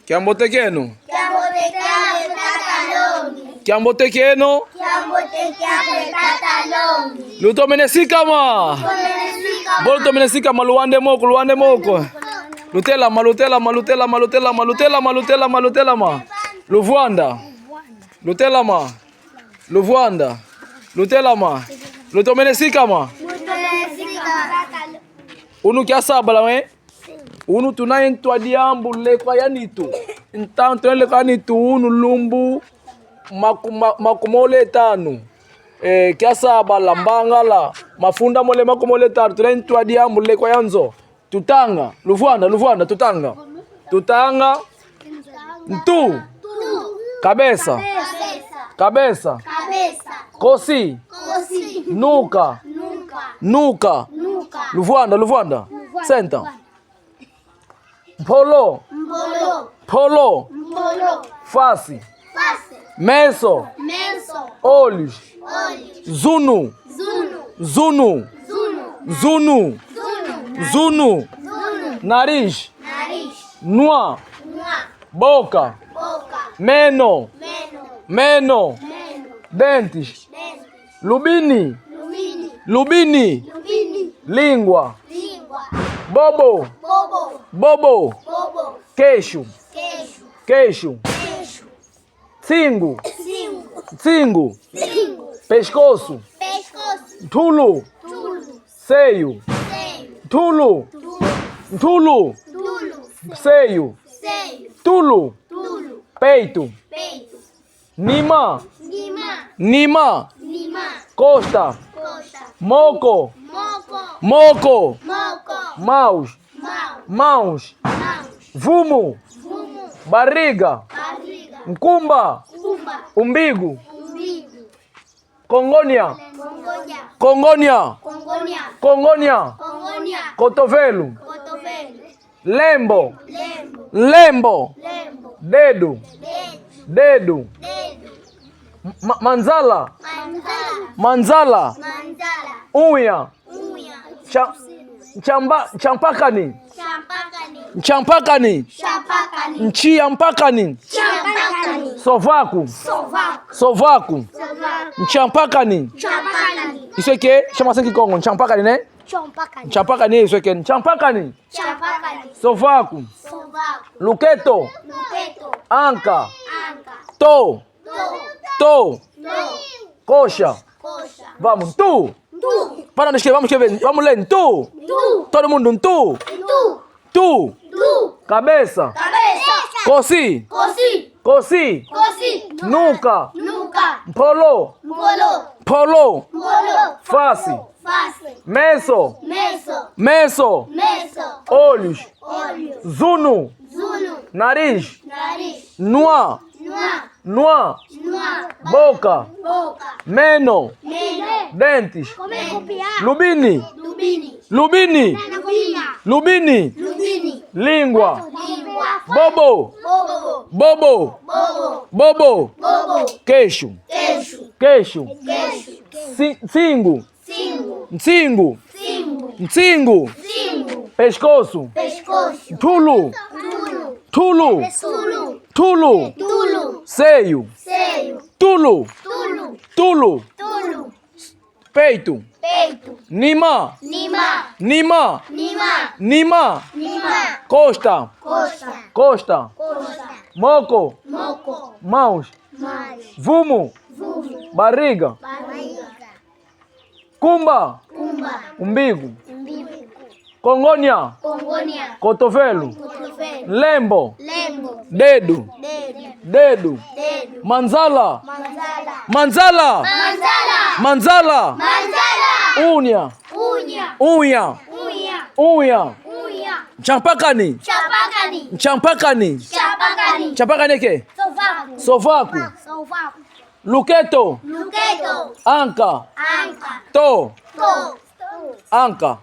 Kiambote kenu? Kiambote kenu? Luto menesika ma. Bolto menesika ma luande moko. Lutela ma. Luvuanda. Lutela ma. Lutela ma. Luto menesika ma. Unu kia sabala we? Unu tunaye ntwa diambu lekwa yanitu. Ntanto lekwa yanitu unu lumbu makumole tanu. Kia sabala mbangala mafunda mole makumole tanu. Tunaye ntwa diambu lekwa yanzo. Tutanga. Luvuanda tutanga. Tutanga. Ntu. Kabesa. Kosi. Nuka. Luvuanda. Senta. Polo. Face. Meso. Olhos. Zunu. Nariz. Noa. Boca. Meno. Dentes. Lubini. Língua. Bobo. Queixo. Cingo. Pescoço. Tulo. Seio. Tulo. Seio. Tulo. Peito. Nima. Costa. Moco. Mãos. Vumo. Barriga. Mkumba. Umbigo. Congonia. Cotovelo. Lembo. Dedo. Manzala. Unha. Champakani. Nchiampakani. Sovaco. Nchampakani. Isso aqui chama assim que Congo. Nchampakani, né? Nchampakani isso aqui. Nchampakani. Sovaco. Luqueto. Anca. To. Coxa. Vamos, tu. Para de escrever, vamos ler. Tu. Todo mundo, tu. Cabeça. Cosi. Nuca. Polo. Face. Meso. Olhos. Zunu. Nariz. Noa. Boca. Meno. Dentes. Lubini. Língua. Bobo. Queixo. Cingo. Pescoço. Tulo. Seio. Tulo. Peito. Nima. Costa. Moco. Mãos. Vumo. Barriga. Kumba. Umbigo. Congonia. Cotovelo. Lembo. Dedo. Manzala. Unha. Champakani ke? Sovaco. Luqueto. Anca. To. Anca.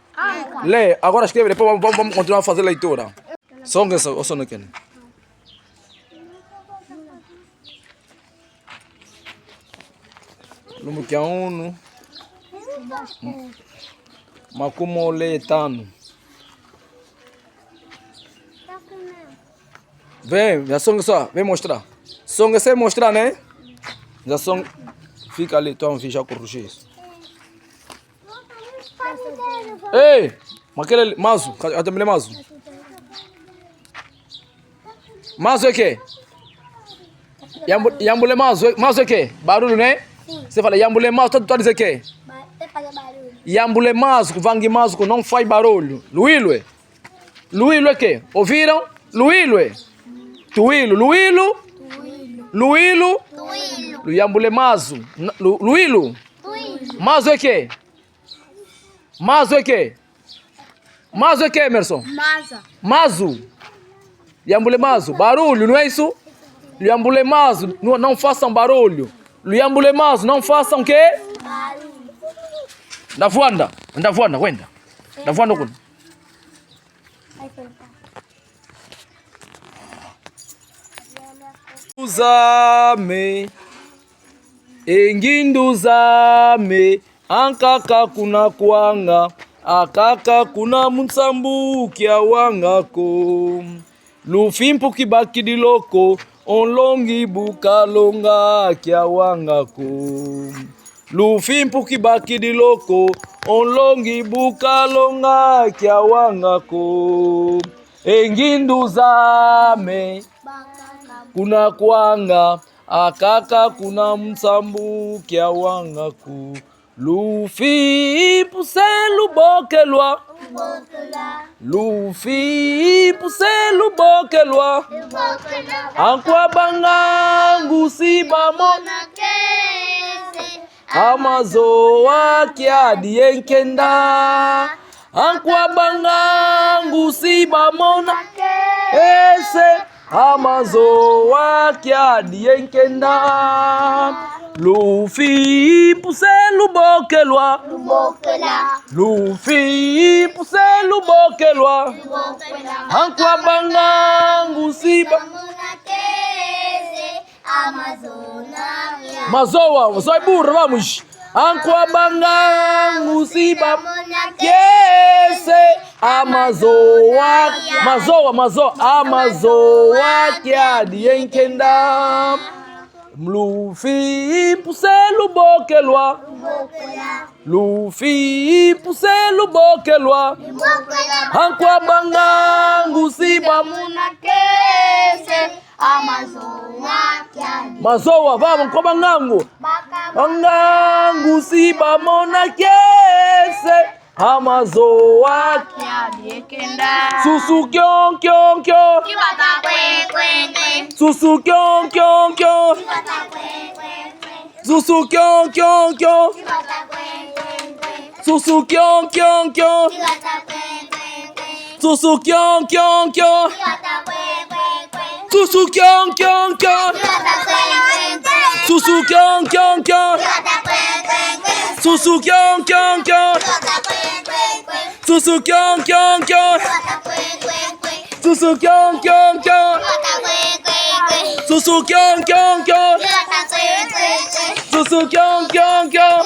Lê. Agora escreve, depois vamos continuar a fazer leitura. Songa essa, o sono aqui. Lumu kia unu. Makumole tano. Vem, já songa só, vem mostrar. Songa sem mostrar, né? Já songa. Fica ali, toma ficha com o X. Ei! Aquele ali, Mazo, até me Mazo. Mazo é que? Yambule Mazo, Mazo é que? Barulho, né? Você fala, Yambule Mazo, tu diz o quê? Yambule Mazo, Vangi Mazo, não faz barulho. Luílo é? Luílo é que? Ouviram? Luílo é? Tuílo, Luílo? Luílo? Yambule Mazo. Luílo? Mazo é que? Mazo é que? Mazo é que, Emerson? Mazo. Yambule Mazo. Barulho, não é isso? Yambule Mazo, não façam barulho. Yambule Mazo, não façam o quê? Barulho. Ndavuanda, wenda. Ndavuanda kuna. Uzame, enginduzame, ankaka kuna kuanga, akaka kuna mutsambu kia wangako. Lufimpu kibaki diloko, onlongi bukalonga kia wangako. Lufimpu kibaki diloko, onlongi bukalonga kia wangako. Enginduzame, kuna kuanga, akaka kuna msambu kia wangaku. Lufimpu se lubokelwa, lufimpu se lubokelwa, ankwa bangangu siba mona kese, amazo wakia dienkenda, ankwa bangangu siba mona kese, amazo wakia dienkenda. Lufimpu se lubokelwa, lufimpu se lubokelwa, ankwa bangangu siba mazowa zoi burra vamos ankwa bangangu siba kese amazowa amazowa kia dienkenda. Lufimpu se lubokelwa, lufimpu se lubokelwa, ankwa bangangu siba muna kese mazowa vamos kwa bangangu siba mona kese amazowa susu kyon kyon kyon susu kyon kyon kyon susu kyon kyon kyon susu kyon kyon kyon susu kyon kyon kyon susu kyon kyon kyon susu kyon kyon kyon susu kyon kyon kyon susu kyon kyon kyon susu kyon kyon kyon susu kyon kyon kyon susu kyon kyon kyon.